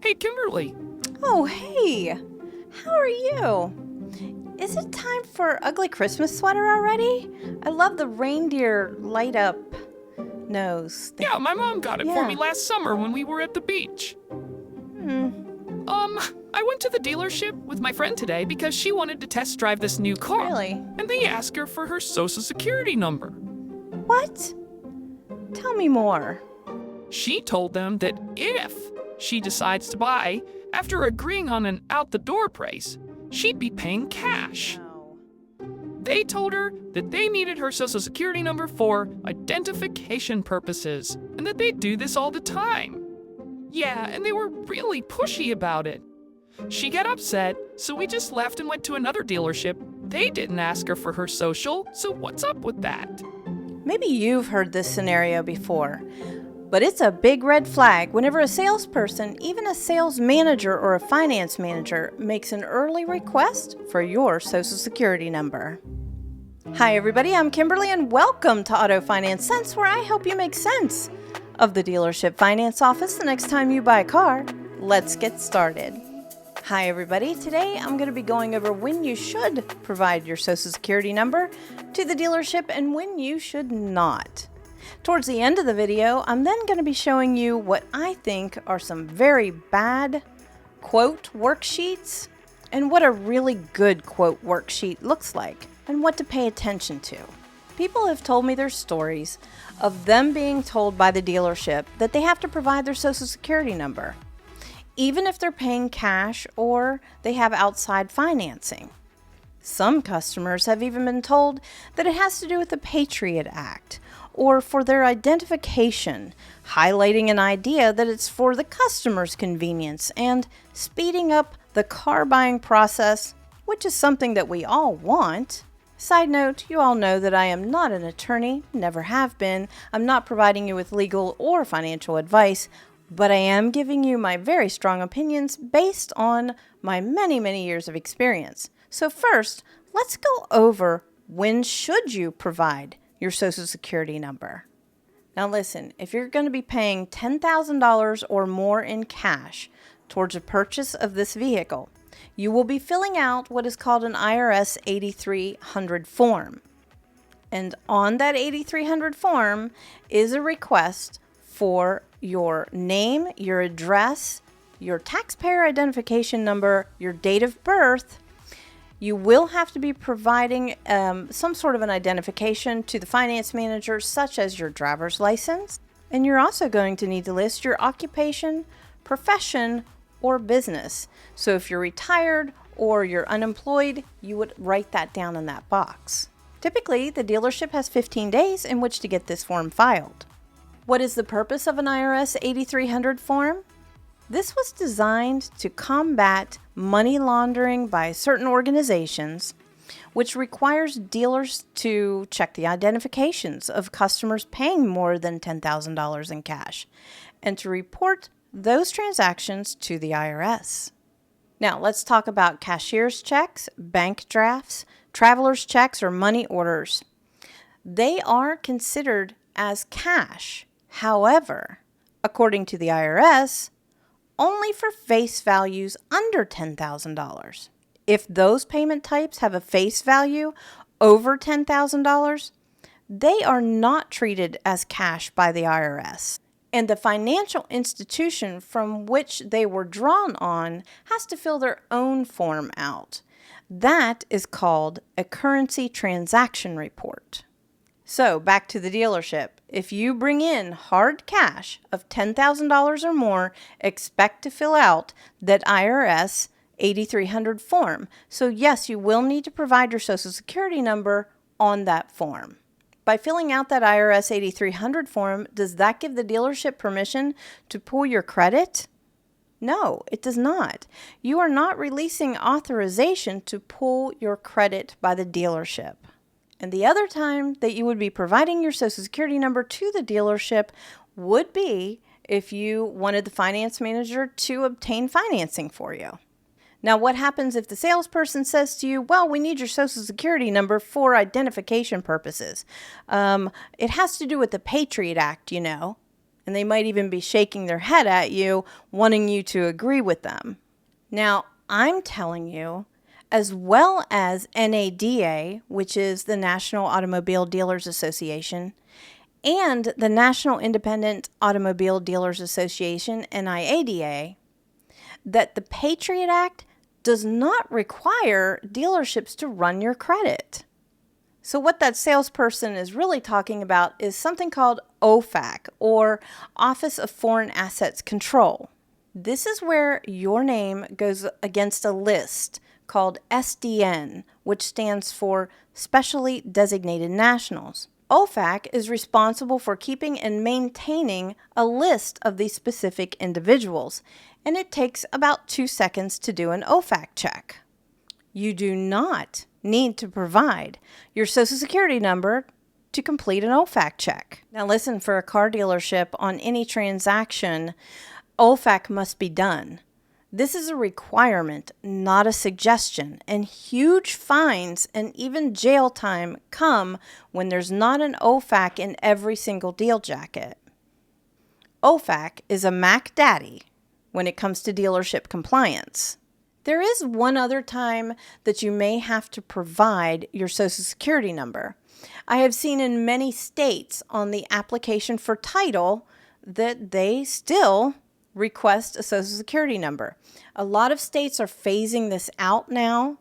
Hey, Kimberly. Oh, hey! How are you? Is it time for Ugly Christmas Sweater already? I love the reindeer light up nose. Yeah, my mom got it for me last summer when we were at the beach. I went to the dealership with my friend today because she wanted to test drive this new car. Really? And they asked her for her social security number. What? Tell me more. She told them that if she decides to buy, after agreeing on an out-the-door price, she'd be paying cash. No. They told her that they needed her social security number for identification purposes, and that they do this all the time. Yeah, and they were really pushy about it. She got upset, so we just left and went to another dealership. They didn't ask her for her social, so what's up with that? Maybe you've heard this scenario before, but it's a big red flag whenever a salesperson, even a sales manager or a finance manager, makes an early request for your social security number. Hi everybody, I'm Kimberly and welcome to Auto Finance Sense, where I help you make sense of the dealership finance office the next time you buy a car. Let's get started. Hi everybody, today I'm going to be going over when you should provide your social security number to the dealership and when you should not. Towards the end of the video, I'm then going to be showing you what I think are some very bad quote worksheets and what a really good quote worksheet looks like and what to pay attention to. People have told me their stories of them being told by the dealership that they have to provide their social security number, even if they're paying cash or they have outside financing. Some customers have even been told that it has to do with the Patriot Act or for their identification, highlighting an idea that it's for the customer's convenience and speeding up the car buying process, which is something that we all want. Side note, you all know that I am not an attorney, never have been. I'm not providing you with legal or financial advice, but I am giving you my very strong opinions based on my many years of experience. So first, let's go over when should you provide your social security number. Now listen, if you're going to be paying $10,000 or more in cash towards a purchase of this vehicle, you will be filling out what is called an IRS 8300 form. And on that 8300 form is a request for your name, your address, your taxpayer identification number, your date of birth. You will have to be providing some sort of an identification to the finance manager, such as your driver's license. And you're also going to need to list your occupation, profession, or business. So if you're retired or you're unemployed, you would write that down in that box. Typically, the dealership has 15 days in which to get this form filed. What is the purpose of an IRS 8300 form? This was designed to combat money laundering by certain organizations, which requires dealers to check the identifications of customers paying more than $10,000 in cash and to report those transactions to the IRS. Now, let's talk about cashier's checks, bank drafts, traveler's checks, or money orders. They are considered as cash. However, according to the IRS, only for face values under $10,000. If those payment types have a face value over $10,000, they are not treated as cash by the IRS. And the financial institution from which they were drawn on has to fill their own form out. That is called a currency transaction report. So back to the dealership. If you bring in hard cash of $10,000 or more, expect to fill out that IRS 8300 form. So yes, you will need to provide your social security number on that form. By filling out that IRS 8300 form, does that give the dealership permission to pull your credit? No, it does not. You are not releasing authorization to pull your credit by the dealership. And the other time that you would be providing your social security number to the dealership would be if you wanted the finance manager to obtain financing for you. Now, what happens if the salesperson says to you, well, we need your social security number for identification purposes. It has to do with the Patriot Act, you know. and they might even be shaking their head at you, wanting you to agree with them. Now, I'm telling you, as well as NADA, which is the National Automobile Dealers Association, and the National Independent Automobile Dealers Association, NIADA, that the Patriot Act does not require dealerships to run your credit. So what that salesperson is really talking about is something called ofac, or Office of Foreign Assets Control. This is where your name goes against a list called SDN, which stands for Specially Designated Nationals. OFAC is responsible for keeping and maintaining a list of these specific individuals, and it takes about 2 seconds to do an OFAC check. You do not need to provide your Social Security number to complete an OFAC check. Now listen, for a car dealership, on any transaction, OFAC must be done. This is a requirement, not a suggestion, and huge fines and even jail time come when there's not an OFAC in every single deal jacket. OFAC is a Mac Daddy when it comes to dealership compliance. There is one other time that you may have to provide your Social Security number. I have seen in many states on the application for title that they still request a Social Security number. A lot of states are phasing this out now.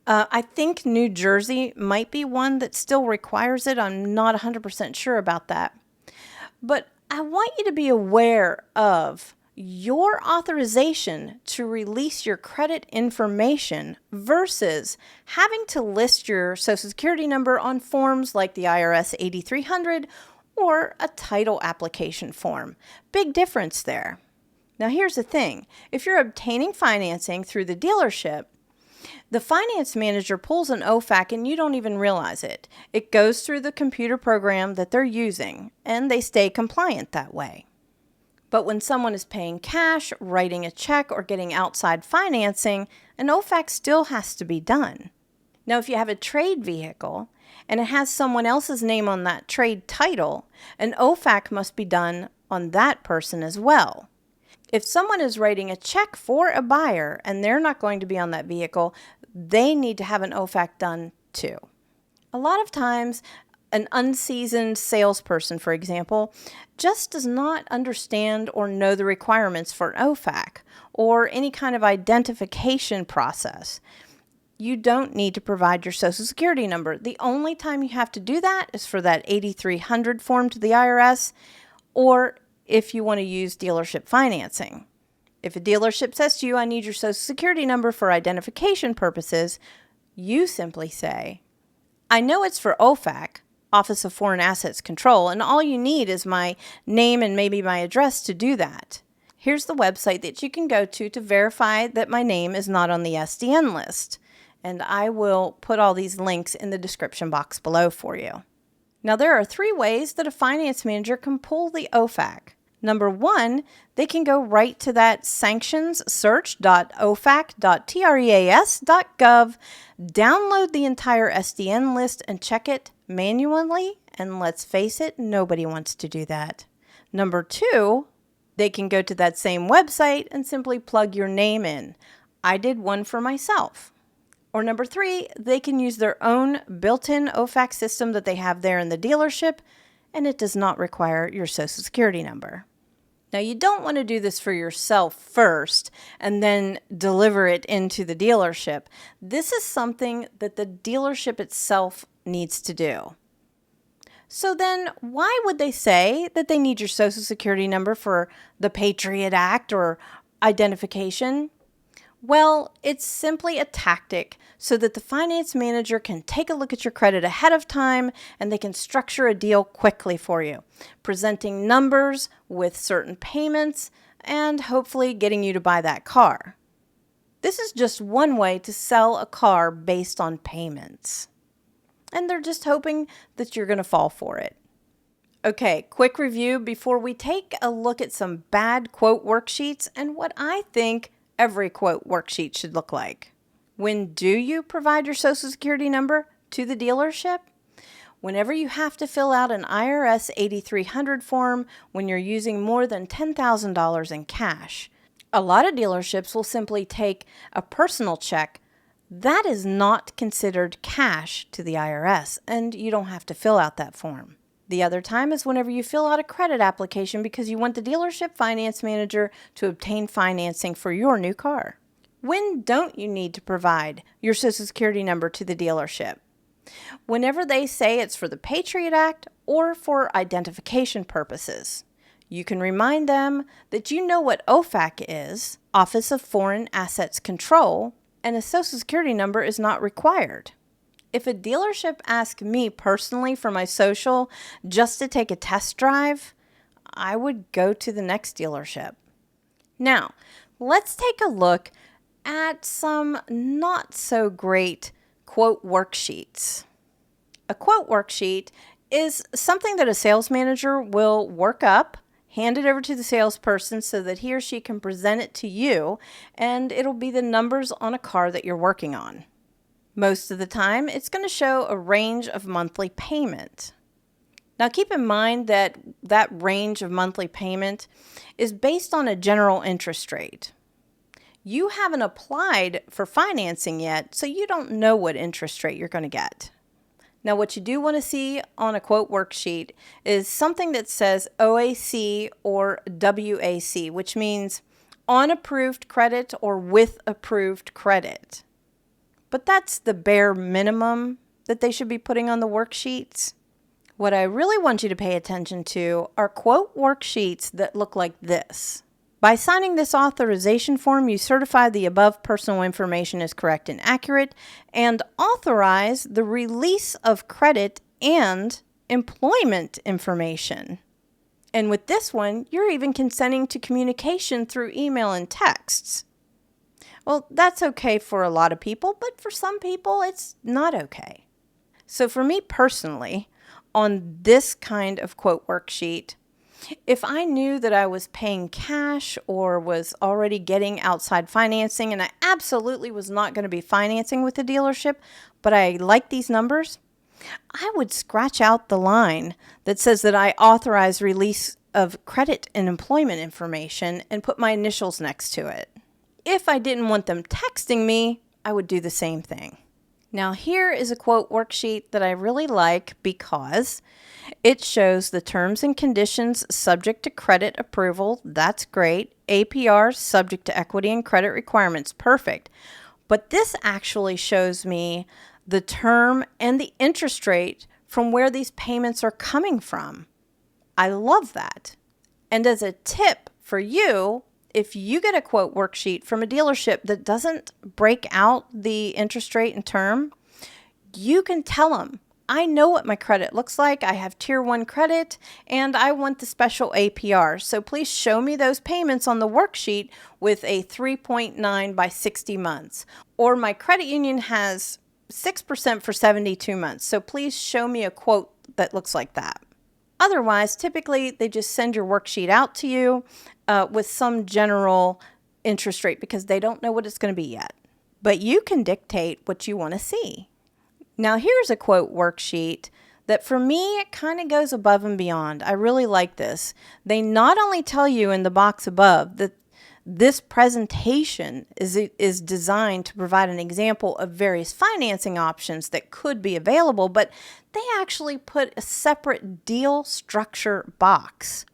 I think New Jersey might be one that still requires it. I'm not 100% sure about that. But I want you to be aware of your authorization to release your credit information versus having to list your Social Security number on forms like the IRS 8300 or a title application form. Big difference there. Now here's the thing. If you're obtaining financing through the dealership, the finance manager pulls an OFAC and you don't even realize it. It goes through the computer program that they're using, and they stay compliant that way. But when someone is paying cash, writing a check, or getting outside financing, an OFAC still has to be done. Now, if you have a trade vehicle and it has someone else's name on that trade title, an OFAC must be done on that person as well. If someone is writing a check for a buyer and they're not going to be on that vehicle, they need to have an OFAC done too. A lot of times, an unseasoned salesperson, for example, just does not understand or know the requirements for an OFAC or any kind of identification process. You don't need to provide your Social Security number. The only time you have to do that is for that 8300 form to the IRS, or if you want to use dealership financing. If a dealership says to you, I need your Social Security number for identification purposes, you simply say, I know it's for OFAC, Office of Foreign Assets Control, and all you need is my name and maybe my address to do that. Here's the website that you can go to verify that my name is not on the SDN list. And I will put all these links in the description box below for you. Now, there are 3 ways that a finance manager can pull the OFAC. Number 1, they can go right to that sanctions.ofac.treas.gov, download the entire SDN list and check it manually. And let's face it, nobody wants to do that. Number 2, they can go to that same website and simply plug your name in. I did one for myself. Or number 3, they can use their own built-in OFAC system that they have there in the dealership, and it does not require your Social Security number. Now, you don't want to do this for yourself first and then deliver it into the dealership. This is something that the dealership itself needs to do. So then, why would they say that they need your Social Security number for the Patriot Act or identification? Well, it's simply a tactic so that the finance manager can take a look at your credit ahead of time and they can structure a deal quickly for you, presenting numbers with certain payments and hopefully getting you to buy that car. This is just one way to sell a car based on payments. And they're just hoping that you're going to fall for it. Okay, quick review before we take a look at some bad quote worksheets and what I think every quote worksheet should look like. When do you provide your Social Security number to the dealership? Whenever you have to fill out an IRS 8300 form when you're using more than $10,000 in cash, a lot of dealerships will simply take a personal check. That is not considered cash to the IRS, and you don't have to fill out that form. The other time is whenever you fill out a credit application because you want the dealership finance manager to obtain financing for your new car. When don't you need to provide your Social Security number to the dealership? Whenever they say it's for the Patriot Act or for identification purposes. You can remind them that you know what OFAC is, Office of Foreign Assets Control, and a Social Security number is not required. If a dealership asks me personally for my social just to take a test drive, I would go to the next dealership. Now, let's take a look at some not so great quote worksheets. A quote worksheet is something that a sales manager will work up, hand it over to the salesperson so that he or she can present it to you, and it'll be the numbers on a car that you're working on. Most of the time, it's going to show a range of monthly payment. Now keep in mind that that range of monthly payment is based on a general interest rate. You haven't applied for financing yet, so you don't know what interest rate you're going to get. Now, what you do want to see on a quote worksheet is something that says OAC or WAC, which means on approved credit or with approved credit. But that's the bare minimum that they should be putting on the worksheets. What I really want you to pay attention to are quote worksheets that look like this. By signing this authorization form, you certify the above personal information is correct and accurate, and authorize the release of credit and employment information. And with this one, you're even consenting to communication through email and texts. Well, that's okay for a lot of people, but for some people, it's not okay. So for me personally, on this kind of quote worksheet, if I knew that I was paying cash or was already getting outside financing and I absolutely was not going to be financing with the dealership, but I like these numbers, I would scratch out the line that says that I authorize release of credit and employment information and put my initials next to it. If I didn't want them texting me, I would do the same thing. Now here is a quote worksheet that I really like because it shows the terms and conditions subject to credit approval. That's great. APR subject to equity and credit requirements. Perfect. But this actually shows me the term and the interest rate from where these payments are coming from. I love that. And as a tip for you, if you get a quote worksheet from a dealership that doesn't break out the interest rate and term, you can tell them, I know what my credit looks like. I have tier 1 credit and I want the special APR. So please show me those payments on the worksheet with a 3.9 by 60 months. Or my credit union has 6% for 72 months. So please show me a quote that looks like that. Otherwise, typically they just send your worksheet out to you with some general interest rate because they don't know what it's going to be yet. But you can dictate what you want to see. Now here's a quote worksheet that for me, it kind of goes above and beyond. I really like this. They not only tell you in the box above that this presentation is designed to provide an example of various financing options that could be available, but they actually put a separate deal structure box.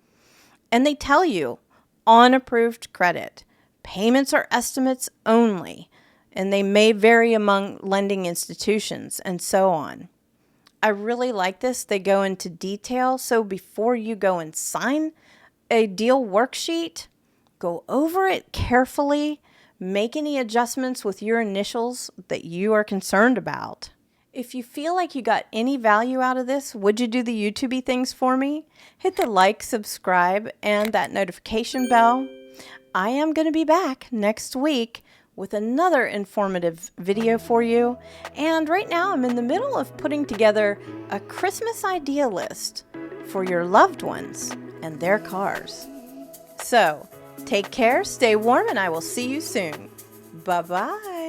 And they tell you, on approved credit, payments are estimates only, and they may vary among lending institutions and so on. I really like this. They go into detail. So before you go and sign a deal worksheet, go over it carefully, make any adjustments with your initials that you are concerned about. If you feel like you got any value out of this, would you do the YouTube-y things for me? Hit the like, subscribe, and that notification bell. I am going to be back next week with another informative video for you. And right now I'm in the middle of putting together a Christmas idea list for your loved ones and their cars. So, take care, stay warm, and I will see you soon. Bye-bye.